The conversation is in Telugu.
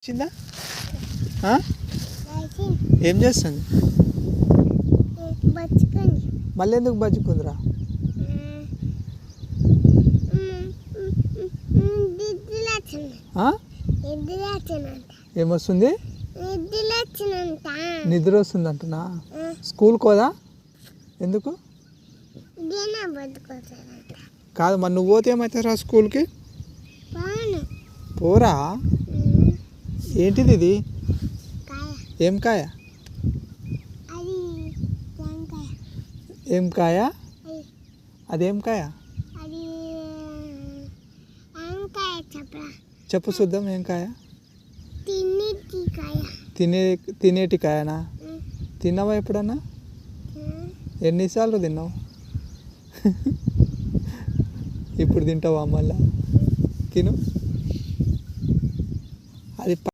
వచ్చిందా? ఏం చేస్తుంది? మళ్ళీ ఎందుకు బజ్జుకుందిరా? ఏమొస్తుంది? నిద్ర వస్తుంది అంటున్నా. స్కూల్కి పోదా? ఎందుకు కాదు? మరి నువ్వు పోతే ఏమవుతారా స్కూల్కి? పోరా. ఏంటిది ఇది? ఏం కాయ? ఏం కాయ? అదేం కాయ? చెప్పు చూద్దాం. ఏం కాయ? తినేటి కాయనా? తిన్నావా ఎప్పుడన్నా? ఎన్నిసార్లు తిన్నావు? ఇప్పుడు తింటావా మళ్ళా? తిను. అది